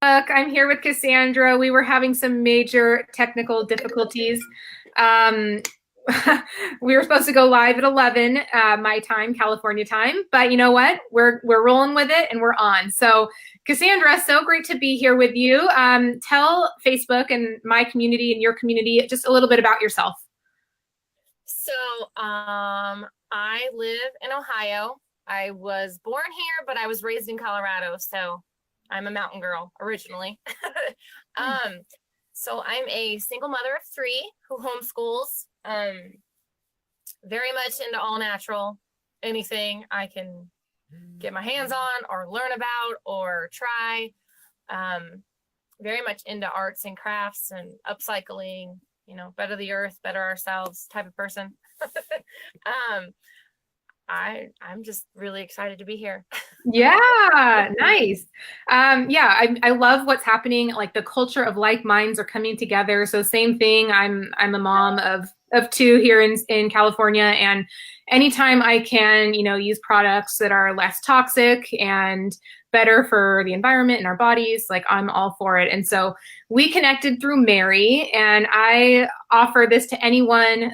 I'm here with Cassandra. We were having some major technical difficulties. Um, we were supposed to go live at 11 my time, California time, but you know what? We're rolling with it and we're on. So, Cassandra, so great to be here with you. Tell Facebook and my community and your community just a little bit about yourself. So, I live in Ohio. I was born here, but I was raised in Colorado, so I'm a mountain girl originally. Um, so I'm a single mother of three who homeschools. Very much into all natural, anything I can get my hands on or learn about or try. Um, Very much into arts and crafts and upcycling, better the earth, better ourselves type of person. um, I'm just really excited to be here. Yeah, nice. I love what's happening. Like the culture of like minds are coming together. So same thing. I'm a mom of two here in California, and anytime I can, use products that are less toxic and better for the environment and our bodies, like I'm all for it. And so we connected through Mary, and I offer this to anyone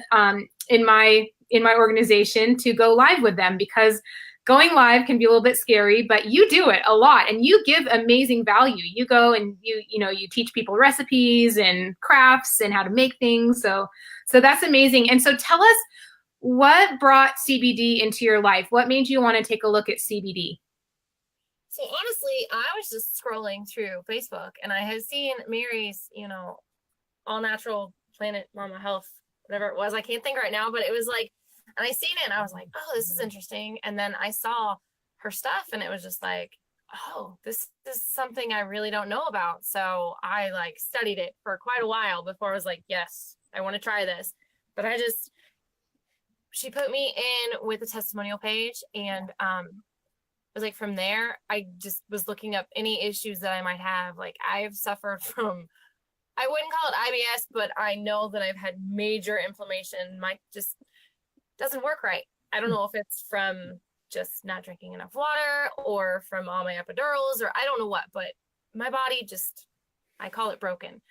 in my organization to go live with them, because going live can be a little bit scary, but you do it a lot and you give amazing value. You go and you teach people recipes and crafts and how to make things. So that's amazing. And so tell us, what brought CBD into your life? What made you want to take a look at CBD? So honestly, I was just scrolling through Facebook and I had seen Mary's, all natural planet mama health, whatever it was. I can't think right now, but it was like, and I seen it and I was like, oh, this is interesting. And then I saw her stuff and it was just like, oh, this is something I really don't know about. So I like studied it for quite a while before I was like, yes, I want to try this. But she put me in with a testimonial page, and it was like from there, I just was looking up any issues that I might have. Like I've suffered from, I wouldn't call it IBS, but I know that I've had major inflammation. My just doesn't work right. I don't know if it's from just not drinking enough water or from all my epidurals, or I don't know what, but my body just, I call it broken.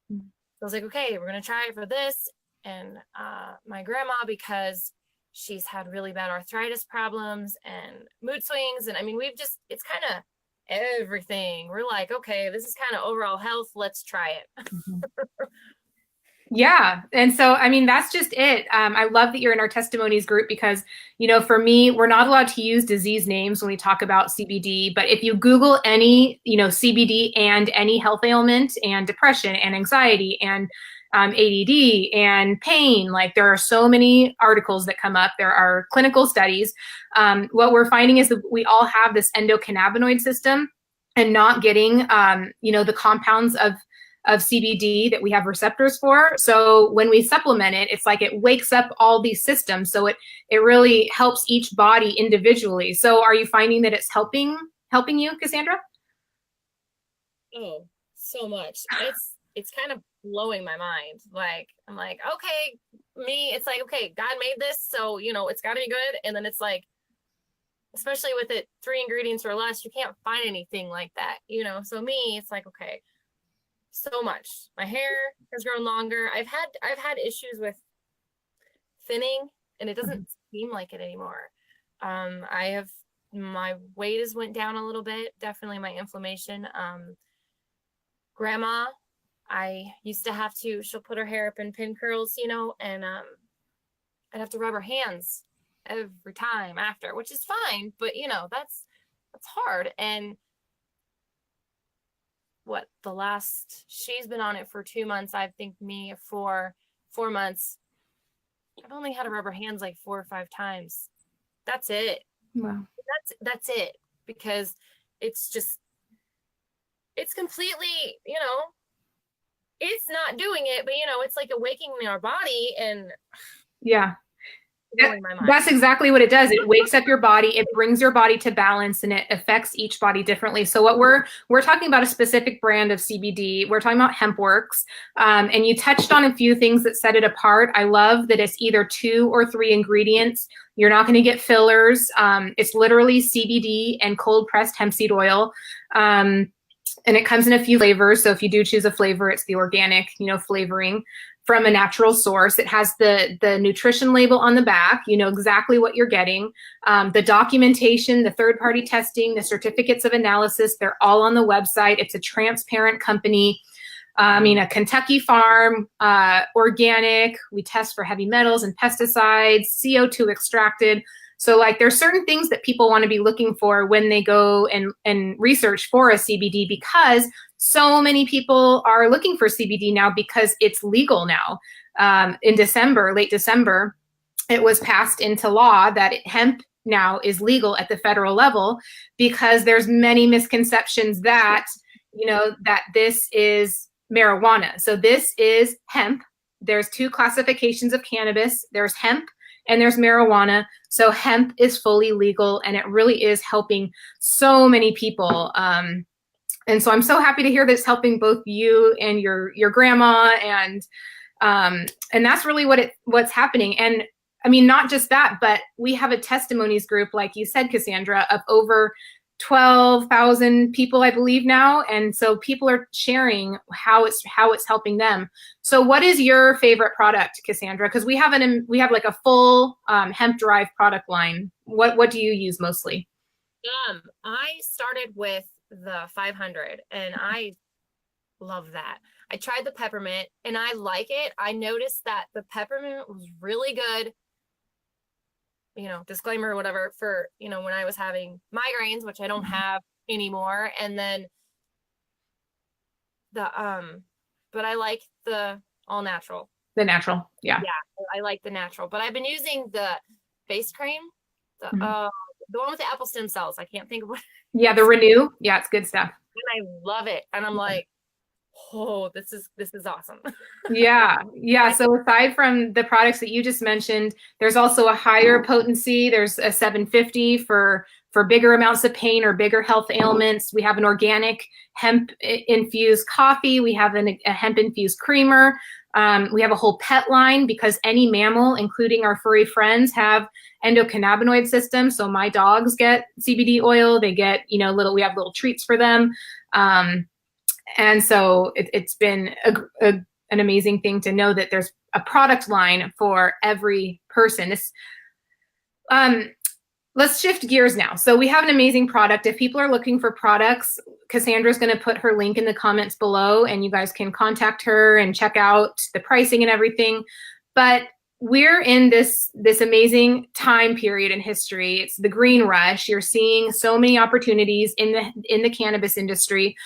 So I was like, okay, we're going to try it for this. And my grandma, because she's had really bad arthritis problems and mood swings. And I mean, it's kind of everything. We're like, okay, this is kind of overall health. Let's try it. Yeah. And so, I mean, that's just it. I love that you're in our testimonies group because, for me, we're not allowed to use disease names when we talk about CBD. But if you Google any, CBD and any health ailment and depression and anxiety and ADD and pain, like there are so many articles that come up. There are clinical studies. What we're finding is that we all have this endocannabinoid system and not getting, the compounds of CBD that we have receptors for. So when we supplement it, it's like it wakes up all these systems. So it really helps each body individually. So are you finding that it's helping you, Cassandra? Oh, so much. It's kind of blowing my mind. Like I'm like, okay, it's like, okay, God made this, so it's got to be good. And then it's like, especially with it 3 ingredients or less, you can't find anything like that. So me, it's like, okay, so much. My hair has grown longer. I've had issues with thinning, and it doesn't seem like it anymore. My weight has went down a little bit. Definitely my inflammation. Grandma, I used to have to. She'll put her hair up in pin curls, and I'd have to rub her hands every time after, which is fine, but that's hard. And she's been on it for 2 months. I think me for 4 months. I've only had to rub her hands like 4 or 5 times. That's it. Wow. That's it, because it's completely, it's not doing it, but it's like awakening our body. And Yeah. blowing my mind. That's exactly what it does. It wakes up your body, it brings your body to balance, and it affects each body differently. So what we're talking about a specific brand of CBD. We're talking about HempWorks. And you touched on a few things that set it apart. I love that it's either 2 or 3 ingredients. You're not going to get fillers. It's literally CBD and cold pressed hemp seed oil. And it comes in a few flavors. So if you do choose a flavor, it's the organic, flavoring from a natural source. It has the nutrition label on the back. You know exactly what you're getting. The documentation, the third-party testing, the certificates of analysis, they're all on the website. It's a transparent company. A Kentucky farm, organic. We test for heavy metals and pesticides, CO2 extracted. So like there's certain things that people want to be looking for when they go and research for a CBD, because so many people are looking for CBD now because it's legal now. In December, late December, it was passed into law that hemp now is legal at the federal level, because there's many misconceptions that, that this is marijuana. So this is hemp. There's two classifications of cannabis. There's hemp and there's marijuana. So hemp is fully legal, and it really is helping so many people. And so I'm so happy to hear that it's helping both you and your grandma, and that's really what's happening. And I mean, not just that, but we have a testimonies group, like you said, Cassandra, of over 12,000 people, I believe now. And so people are sharing how it's helping them. So what is your favorite product, Cassandra? Because we have like a full hemp derived product line. What do you use mostly? I started with the 500, and I love that. I tried the peppermint and I like it. I noticed that the peppermint was really good, disclaimer or whatever, for, when I was having migraines, which I don't have anymore. And then but I like the all natural. The natural. Yeah. Yeah. I like the natural, but I've been using the face cream, the one with the apple stem cells. I can't think of what. Yeah. The Renew. Yeah. It's good stuff. And I love it. And I'm like, oh, this is awesome. Yeah. So aside from the products that you just mentioned, there's also a higher potency. There's a 750 for bigger amounts of pain or bigger health ailments. We have an organic hemp infused coffee. We have a hemp infused creamer. We have a whole pet line, because any mammal, including our furry friends, have endocannabinoid systems. So my dogs get CBD oil. They get, we have little treats for them. And so it's been an amazing thing to know that there's a product line for every person. Let's shift gears now. So we have an amazing product. If people are looking for products, Cassandra's going to put her link in the comments below, and you guys can contact her and check out the pricing and everything. But we're in this amazing time period in history. It's the green rush. You're seeing so many opportunities in the cannabis industry.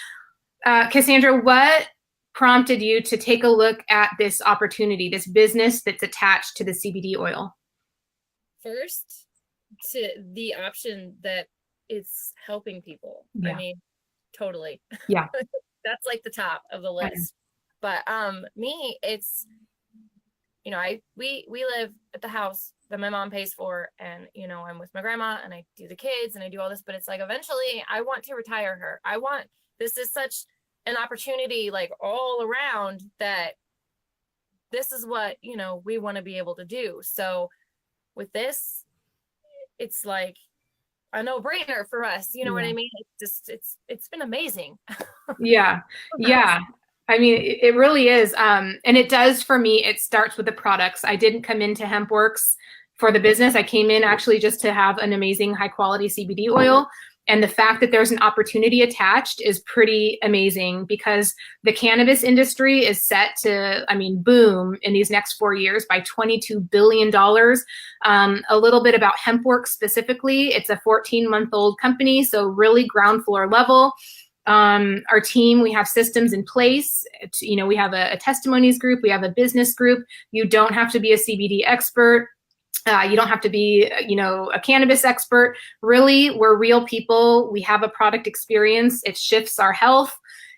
Cassandra, what prompted you to take a look at this opportunity, this business that's attached to the CBD oil? First, to the option that it's helping people. Yeah. I mean, totally. Yeah. That's like the top of the list. But me, it's, we live at the house that my mom pays for, and I'm with my grandma, and I do the kids, and I do all this, but it's like, eventually I want to retire her. This is such an opportunity, like, all around, that this is what, we want to be able to do. So with this, it's like a no-brainer for us. You know what I mean? It's been amazing. Yeah. I mean, it really is. And it does for me. It starts with the products. I didn't come into HempWorks for the business. I came in actually just to have an amazing high quality CBD oil. And the fact that there's an opportunity attached is pretty amazing, because the cannabis industry is set to, boom in these next 4 years by $22 billion. A little bit about HempWorks specifically. It's a 14-month-old company, so really ground floor level. Our team, we have systems in place. We have a testimonies group. We have a business group. You don't have to be a CBD expert. You don't have to be, a cannabis expert. Really, we're real people. We have a product experience. It shifts our health.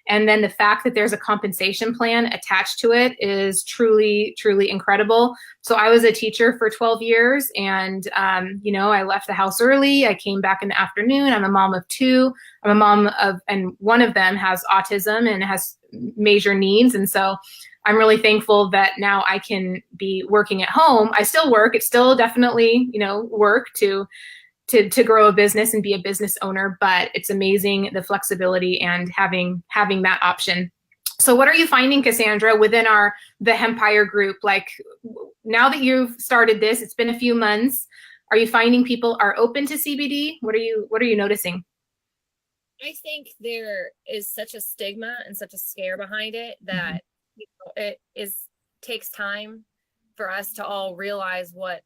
And then the fact that there's a compensation plan attached to it is truly, truly incredible. So I was a teacher for 12 years, and, I left the house early. I came back in the afternoon. I'm a mom of 2. I'm a mom and one of them has autism and has major needs. And so I'm really thankful that now I can be working at home. I still work. It's still definitely, work to to grow a business and be a business owner, but it's amazing the flexibility and having that option. So what are you finding, Cassandra, within the Hempire group? Like, now that you've started this, it's been a few months, are you finding people are open to CBD? What are you noticing? I think there is such a stigma and such a scare behind it that it takes time for us to all realize what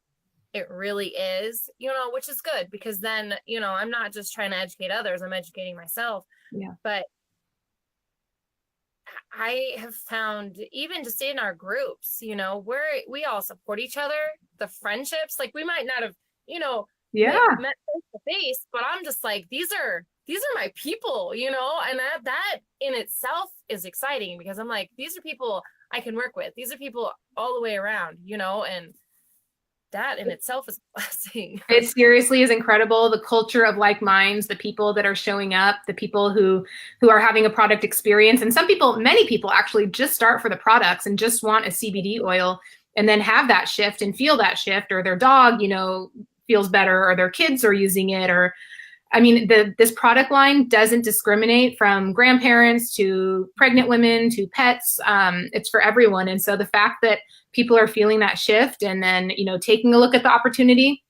it really is, which is good, because then, I'm not just trying to educate others, I'm educating myself. Yeah. But I have found, even just in our groups, we all support each other, the friendships, like we might not have, met face to face, but I'm just like, these are my people, and that in itself is exciting, because I'm like, these are people I can work with. These are people all the way around, and that in itself is a blessing. It seriously is incredible. The culture of like minds, the people that are showing up, the people who are having a product experience. And many people actually just start for the products and just want a CBD oil, and then have that shift and feel that shift, or their dog, feels better, or their kids are using it, or this product line doesn't discriminate from grandparents to pregnant women to pets. It's for everyone. And so the fact that people are feeling that shift and then, taking a look at the opportunity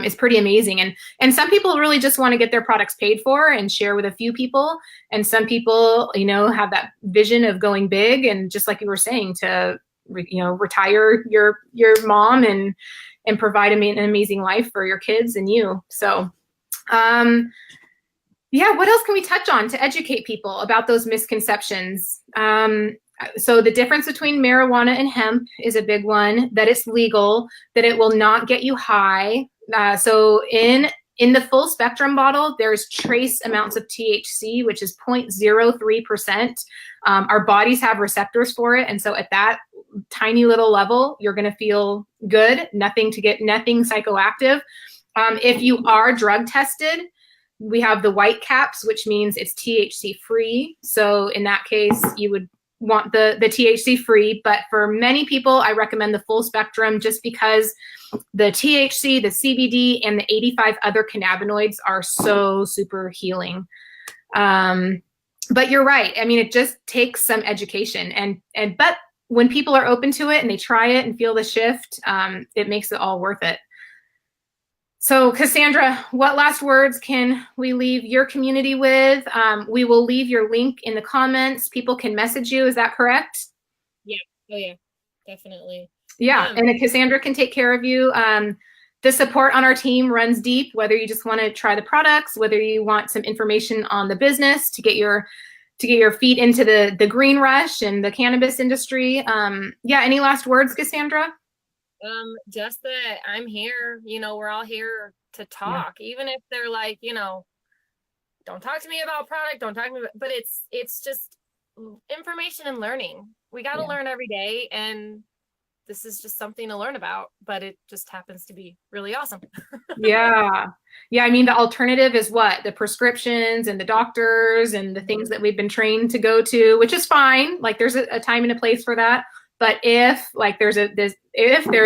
is pretty amazing. And some people really just want to get their products paid for and share with a few people. And some people, have that vision of going big. And just like you were saying, to, retire your mom and provide an amazing life for your kids and you. So what else can we touch on to educate people about those misconceptions? So the difference between marijuana and hemp is a big one, that it's legal, that it will not get you high. So in the full spectrum bottle, there's trace amounts of THC, which is 0.03%. Our bodies have receptors for it. And so at that tiny little level, you're going to feel good, nothing psychoactive. If you are drug tested, we have the white caps, which means it's THC free. So in that case, you would want the THC free. But for many people, I recommend the full spectrum, just because the THC, the CBD, and the 85 other cannabinoids are so super healing. But you're right. It just takes some education, but when people are open to it and they try it and feel the shift, it makes it all worth it. So Cassandra, what last words can we leave your community with? We will leave your link in the comments. People can message you. Is that correct? Yeah. Oh yeah, definitely. Yeah. And Cassandra can take care of you. The support on our team runs deep, whether you just want to try the products, whether you want some information on the business to get your feet into the green rush and the cannabis industry. Any last words, Cassandra? Just that I'm here, we're all here to talk, even if they're like, don't talk to me about product, don't talk to me about, but it's just information and learning. We got to learn every day, and this is just something to learn about, but it just happens to be really awesome. Yeah. The alternative is what? The prescriptions and the doctors and the things that we've been trained to go to, which is fine. Like, there's a time and a place for that. But if there's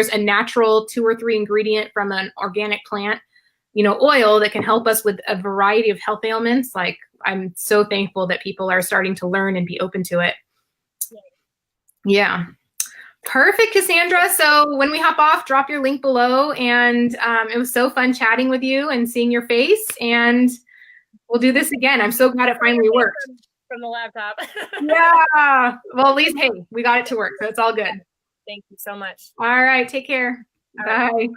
a natural 2 or 3 ingredient from an organic plant, oil that can help us with a variety of health ailments, like, I'm so thankful that people are starting to learn and be open to it. Yeah. Perfect, Cassandra. So when we hop off, drop your link below. And it was so fun chatting with you and seeing your face. And we'll do this again. I'm so glad it finally worked. From the laptop. Yeah. Well, at least, hey, we got it to work. So it's all good. Thank you so much. All right. Take care. Bye.